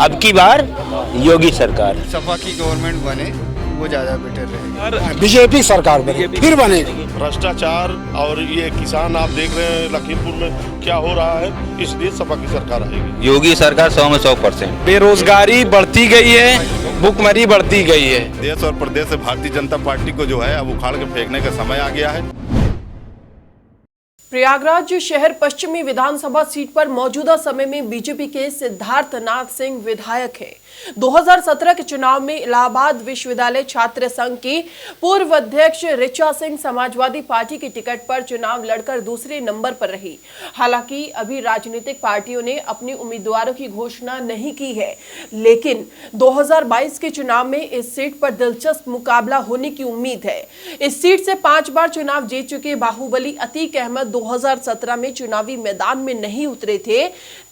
अब की बार योगी सरकार। सपा की गवर्नमेंट बने वो ज़्यादा बेटर रहेगा। बीजेपी सरकार बने फिर बनेगी। भ्रष्टाचार और ये किसान आप देख रहे हैं लखीमपुर में क्या हो रहा है, इसलिए सपा की सरकार आएगी। योगी सरकार 100 में 100%। बेरोजगारी बढ़ती गई है, भुखमरी बढ़ती गई है। देश और प्रदेश से भारतीय जनता पार्टी को जो है अब उखाड़ के फेंकने का समय आ गया है। प्रयागराज शहर पश्चिमी विधानसभा सीट पर मौजूदा समय में बीजेपी के सिद्धार्थनाथ सिंह विधायक हैं। 2017 के चुनाव में इलाहाबाद विश्वविद्यालय छात्र संघ की पूर्व अध्यक्ष ऋचा सिंह समाजवादी पार्टी की टिकट पर चुनाव लड़कर दूसरे नंबर पर रही। हालांकि अभी राजनीतिक पार्टियों ने अपनी उम्मीदवारों की घोषणा नहीं की है, लेकिन 2022 के चुनाव में इस सीट पर दिलचस्प मुकाबला होने की उम्मीद है। इस सीट से 5 बार चुनाव जीत चुके बाहुबली अतीक अहमद 2017 में चुनावी मैदान में नहीं उतरे थे।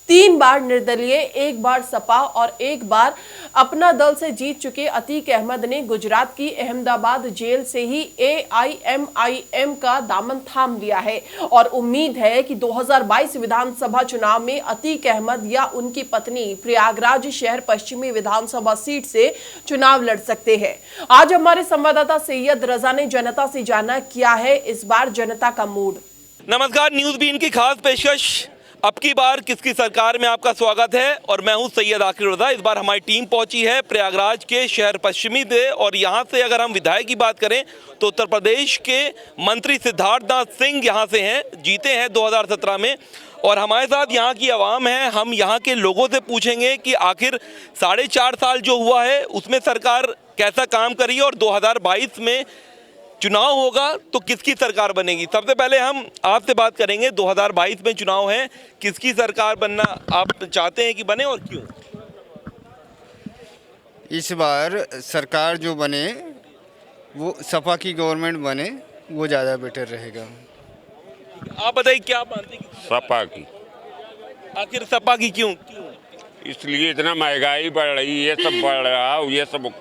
3 बार निर्दलीय, 1 बार सपा और 1 बार अपना दल से जीत चुके अतीक अहमद ने गुजरात की अहमदाबाद जेल से ही AIMIM का दामन थाम लिया है और उम्मीद है कि 2022 विधानसभा चुनाव में अतीक अहमद या उनकी पत्नी प्रयागराज शहर पश्चिमी विधानसभा सीट से चुनाव लड़ सकते हैं। आज हमारे संवाददाता सैयद रजा ने जनता से जाना क्या है इस बार जनता का मूड। नमस्कार, न्यूज़ बीन की खास पेशकश अब की बार किसकी सरकार में आपका स्वागत है और मैं हूं सैयद आकिर रजा। इस बार हमारी टीम पहुंची है प्रयागराज के शहर पश्चिमी से और यहां से अगर हम विधायक की बात करें तो उत्तर प्रदेश के मंत्री सिद्धार्थनाथ सिंह यहां से हैं, जीते हैं 2017 में और हमारे साथ यहाँ की आवाम है। हम यहाँ के लोगों से पूछेंगे कि आखिर 4.5 साल जो हुआ है उसमें सरकार कैसा काम करी और 2022 में चुनाव होगा तो किसकी सरकार बनेगी। सबसे पहले हम आपसे बात करेंगे, 2022 में चुनाव है, किसकी सरकार बनना आप चाहते हैं कि बने और क्यों? इस बार सरकार जो बने वो सपा की गवर्नमेंट बने वो ज़्यादा बेटर रहेगा। आप बताइए क्या आप मानते हैं? सपा की। आखिर सपा की क्यों? इसलिए इतना महंगाई बढ़ रही है, सब बढ़ रहा, ये सब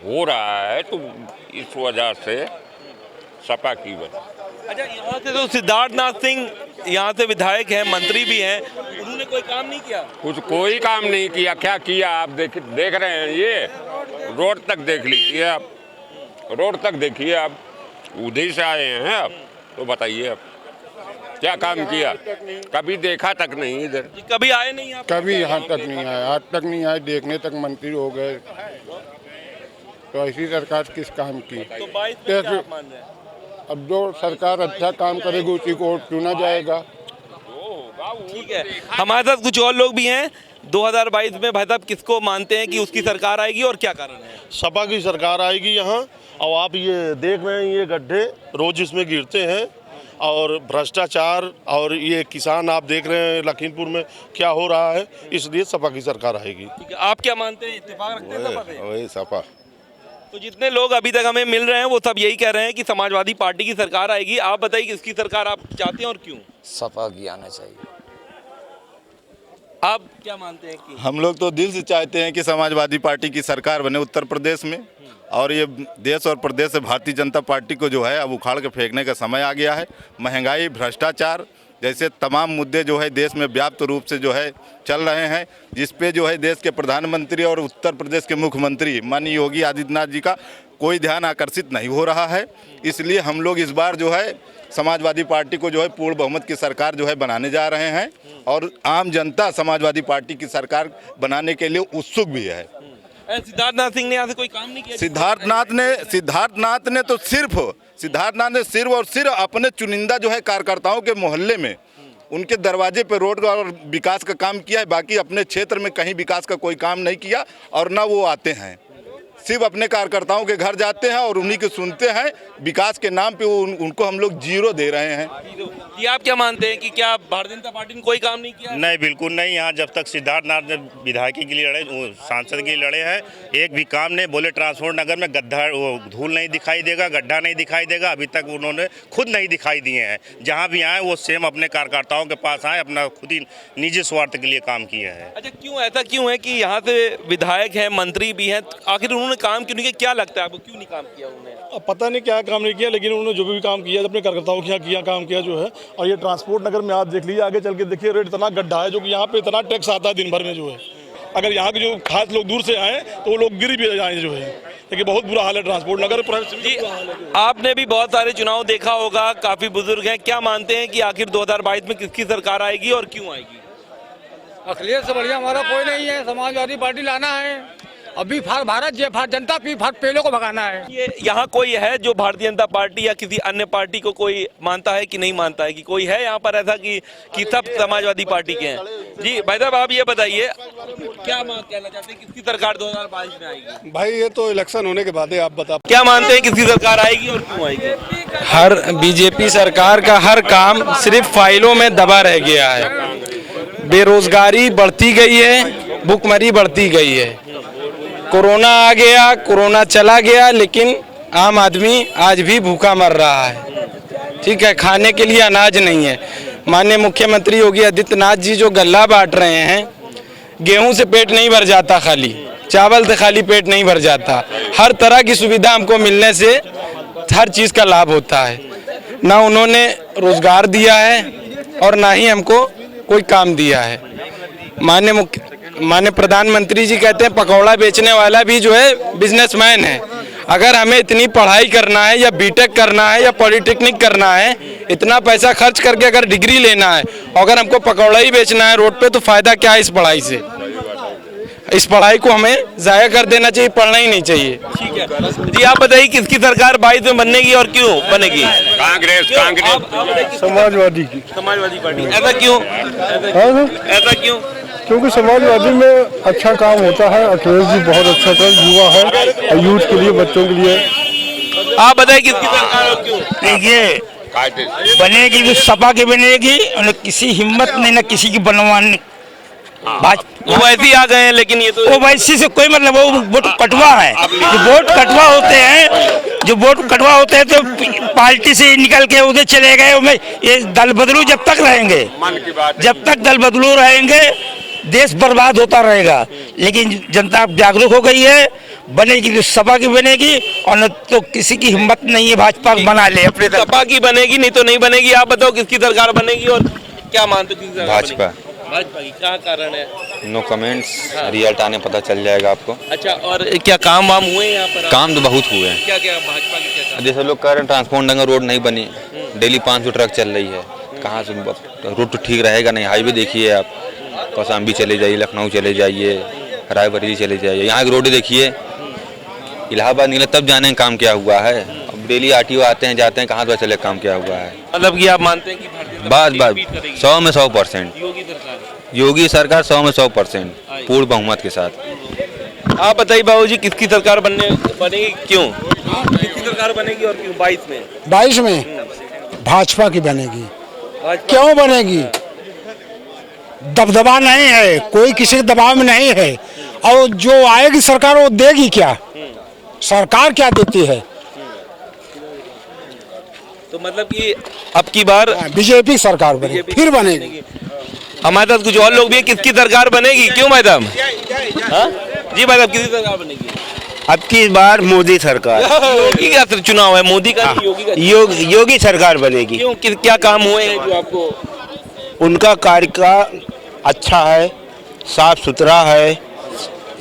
हो रहा है तो इस वजह से सपा की बनी। अच्छा, यहाँ से तो सिद्धार्थनाथ सिंह यहाँ से विधायक हैं, मंत्री भी हैं, उन्होंने कोई काम नहीं किया? कोई काम नहीं किया। क्या किया आप देख रहे हैं, ये रोड तक देख लीजिए आप, रोड तक देखिए आप, उधर से आए हैं आप, तो बताइए आप क्या काम किया? कभी देखा तक नहीं इधर, कभी आए नहीं आप? कभी यहाँ तक नहीं आए, आज तक नहीं आए, देखने तक मंत्री हो गए। तो ऐसी सरकार किस काम की? तो 22 में क्या आप मान रहे हैं? अब जो सरकार अच्छा काम करेगी उसी को चुना जाएगा। ठीक है, हमारे साथ कुछ और लोग भी हैं। 2022 में भाई साहब किसको मानते हैं कि उसकी सरकार आएगी और क्या कारण है? सपा की सरकार आएगी यहाँ। और आप ये देख रहे हैं, ये गड्ढे रोज इसमें गिरते हैं और भ्रष्टाचार और ये किसान आप देख रहे हैं लखीमपुर में क्या हो रहा है, इसलिए सपा की सरकार आएगी। आप क्या मानते हैं, इत्तेफाक रखते हैं सपा से? वही सपा। तो जितने लोग अभी तक हमें मिल रहे हैं वो सब यही कह रहे हैं कि समाजवादी पार्टी की सरकार आएगी। आप बताइए किसकी सरकार आप चाहते हैं और क्यों? सपा की आना चाहिए। आप क्या मानते हैं कि? हम लोग तो दिल से चाहते हैं कि समाजवादी पार्टी की सरकार बने उत्तर प्रदेश में और ये देश और प्रदेश से भारतीय जनता पार्टी को जो है अब उखाड़ के फेंकने का समय आ गया है। महंगाई, भ्रष्टाचार जैसे तमाम मुद्दे जो है देश में व्याप्त रूप से जो है चल रहे हैं, जिस पे जो है देश के प्रधानमंत्री और उत्तर प्रदेश के मुख्यमंत्री माननीय योगी आदित्यनाथ जी का कोई ध्यान आकर्षित नहीं हो रहा है। इसलिए हम लोग इस बार जो है समाजवादी पार्टी को जो है पूर्ण बहुमत की सरकार जो है बनाने जा रहे हैं और आम जनता समाजवादी पार्टी की सरकार बनाने के लिए उत्सुक भी है। सिद्धार्थनाथ सिंह ने यहाँ से कोई काम नहीं किया? सिद्धार्थनाथ ने सिर्फ और सिर्फ अपने चुनिंदा जो है कार्यकर्ताओं के मोहल्ले में उनके दरवाजे पे रोड और विकास का काम किया है। बाकी अपने क्षेत्र में कहीं विकास का कोई काम नहीं किया और ना वो आते हैं, सिर्फ अपने कार्यकर्ताओं के घर जाते हैं और उन्हीं के सुनते हैं। विकास के नाम पे उनको हम लोग 0 दे रहे हैं। ये आप क्या मानते हैं कि क्या भारतीय जनता पार्टी ने कोई काम नहीं किया? नहीं, बिल्कुल नहीं। यहाँ जब तक सिद्धार्थनाथ ने विधायकी के लिए लड़े, सांसद के लिए लड़े हैं, एक भी काम नहीं। बोले ट्रांसपोर्ट नगर में गड्ढा, वो धूल नहीं दिखाई देगा, गड्ढा नहीं दिखाई देगा, अभी तक उन्होंने खुद नहीं दिखाई दिए हैं। जहाँ भी आए वो सेम अपने कार्यकर्ताओं के पास आए, अपना खुद ही निजी स्वार्थ के लिए काम किया है। अच्छा, क्यों ऐसा क्यों है कि यहाँ से विधायक हैं, मंत्री भी हैं, आखिर उन्होंने काम क्यों नहीं किया? क्या लगता है आपको, क्यों नहीं काम किया उन्होंने? पता नहीं क्या काम नहीं किया, लेकिन उन्होंने जो भी काम किया अपने कार्यकर्ताओं के यहाँ किया, काम किया जो है। और ये ट्रांसपोर्ट नगर में आप देख लीजिए, आगे चल के देखिए, रेट इतना गड्ढा है जो कि यहाँ पे इतना टैक्स आता है दिन भर में जो है। अगर यहाँ के जो खास लोग दूर से आए तो वो लोग गिर भी जाए जो है, क्योंकि बहुत बुरा हाल है ट्रांसपोर्ट नगर जी। आपने भी बहुत सारे चुनाव देखा होगा, काफी बुजुर्ग हैं, क्या मानते हैं कि आखिर 2022 में किसकी सरकार आएगी और क्यों आएगी? अखिलेश से बढ़िया हमारा कोई नहीं है, समाजवादी पार्टी लाना है, अभी भारत जनता पेड़ों को भगाना है। ये यहाँ कोई है जो भारतीय जनता पार्टी या किसी अन्य पार्टी को कोई मानता है कि नहीं मानता है, कि कोई है यहाँ पर ऐसा कि सब समाजवादी पार्टी के हैं? जी भाई साहब, आप ये बताइए क्या कहना चाहते हैं, किसकी सरकार 2022 में आएगी? भाई ये तो इलेक्शन होने के बाद है, आप बता। क्या मानते हैं किसकी सरकार आएगी और क्यों आएगी? हर बीजेपी सरकार का हर काम सिर्फ फाइलों में दबा रह गया है। बेरोजगारी बढ़ती गई है, भुखमरी बढ़ती गई है। कोरोना आ गया, कोरोना चला गया, लेकिन आम आदमी आज भी भूखा मर रहा है। ठीक है, खाने के लिए अनाज नहीं है। माननीय मुख्यमंत्री योगी आदित्यनाथ जी जो गल्ला बांट रहे हैं, गेहूं से पेट नहीं भर जाता, खाली चावल से खाली पेट नहीं भर जाता। हर तरह की सुविधा हमको मिलने से हर चीज़ का लाभ होता है। ना उन्होंने रोजगार दिया है और ना ही हमको कोई काम दिया है। माननीय प्रधानमंत्री जी कहते हैं पकौड़ा बेचने वाला भी जो है बिजनेसमैन है। अगर हमें इतनी पढ़ाई करना है या बीटेक करना है या पॉलिटेक्निक करना है, इतना पैसा खर्च करके अगर डिग्री लेना है, अगर हमको पकौड़ा ही बेचना है रोड पे, तो फायदा क्या है इस पढ़ाई से? इस पढ़ाई को हमें जाया कर देना चाहिए, पढ़ना ही नहीं चाहिए। ठीक है जी, आप बताइए किसकी सरकार 22 में बनेगी और क्यों बनेगी? कांग्रेस समाजवादी की। समाजवादी पार्टी। ऐसा क्यों? ऐसा क्यों? क्योंकि समाजवादी में अच्छा काम होता है। अखिलेश जी बहुत अच्छा कर युवा है, यूथ के लिए, बच्चों के लिए। आप बताइए किसकी सरकार और क्यों? देखिए, बनेगी भी सपा की बनेगी, और किसी हिम्मत नहीं ना किसी की बनवाने। वो वैसे ही आ गए हैं, लेकिन ये तो वो वैसे से कोई मतलब, वो वोट कटवा है। जो वोट कटवा होते हैं, जो वोट कटवा होते हैं, तो पार्टी से निकल के उधर चले गए। ये दल बदलू जब तक रहेंगे, जब तक दल बदलू रहेंगे, देश बर्बाद होता रहेगा। लेकिन जनता जागरूक हो गई है, बनेगी तो सपा की बनेगी, और न तो किसी की हिम्मत नहीं है भाजपा बना ले अपने। सपा की बनेगी, नहीं तो नहीं बनेगी। आप बताओ किसकी सरकार बनेगी और क्या मानते हो? भाजपा। भाजपा की क्या कारण है? नो कमेंट्स, रिजल्ट आने पता चल जाएगा आपको। अच्छा, और क्या काम वाम हुए यहाँ पर? काम तो बहुत हुए हैं। क्या क्या भाजपा की क्या? जैसे लोग कह रहे हैं ट्रांसपोर्ट नगर रोड नहीं बनी, डेली 500 ट्रक चल रही है। कहाँ से रोड तो ठीक रहेगा नहीं? हाईवे देखिए आप, कौशाम्बी चले जाइए, लखनऊ चले जाइए, रायबरेली चले जाइए, यहाँ की रोड देखिए। इलाहाबाद निकले तब जाने काम क्या हुआ है। अब डेली आरटीओ आते हैं जाते हैं, कहाँ तो चले काम क्या हुआ है। मतलब कि आप मानते हैं कि बात 100 में 100%, योगी सरकार 100 में 100% पूर्ण बहुमत के साथ। आप बताइए बाबूजी, किसकी सरकार बनेगी, क्यों? किसकी सरकार बनेगी और क्यों 22 में? 22 में भाजपा की बनेगी। क्यों बनेगी? दबदबा नहीं है, कोई किसी के दबाव में नहीं है। और जो आएगी सरकार वो देगी क्या? सरकार क्या देती है? तो मतलब कि अब की बार बीजेपी सरकार बनेगी, फिर बनेगी। हमारे साथ कुछ और लोग भी है, किसकी सरकार बनेगी, क्यों मैडम? जी मैडम, किसकी सरकार बनेगी? अब की बार मोदी सरकार। योगी का चुनाव है, मोदी का नहीं, योगी का। योगी सरकार बनेगी। क्यों, क्या काम हुए हैं जो आपको? उनका कार्य का अच्छा है, साफ सुथरा है,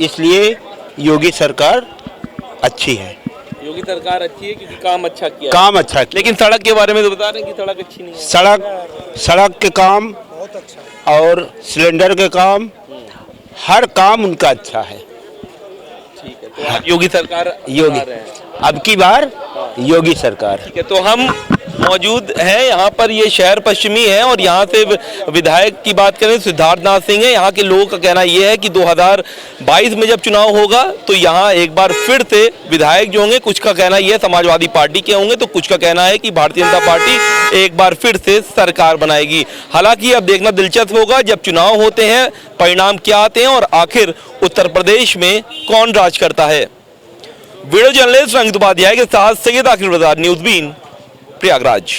इसलिए योगी सरकार अच्छी है। योगी सरकार अच्छी है क्योंकि काम अच्छा किया। काम अच्छा है। लेकिन सड़क के बारे में तो बता रहे हैं कि सड़क अच्छी नहीं है। सड़क के काम बहुत अच्छा, और सिलेंडर के काम, हर काम उनका अच्छा है। ठीक है, तो आप योगी सरकार योगी, अब की बार योगी सरकार। ठीक है, तो हम मौजूद हैं यहाँ पर, ये शहर पश्चिमी है और यहाँ से विधायक की बात करें सिद्धार्थनाथ सिंह है। यहाँ के लोगों का कहना ये है कि 2022 में जब चुनाव होगा तो यहाँ एक बार फिर से विधायक जो होंगे, कुछ का कहना ये है समाजवादी पार्टी के होंगे, तो कुछ का कहना है कि भारतीय जनता पार्टी एक बार फिर से सरकार बनाएगी। हालांकि अब देखना दिलचस्प होगा जब चुनाव होते हैं, परिणाम क्या आते हैं और आखिर उत्तर प्रदेश में कौन राज करता है। वीडियो जर्नलिस्ट रंजित उपाध्याय के साथ सैयद आकिब रजा, न्यूज़ बीन, प्रयागराज।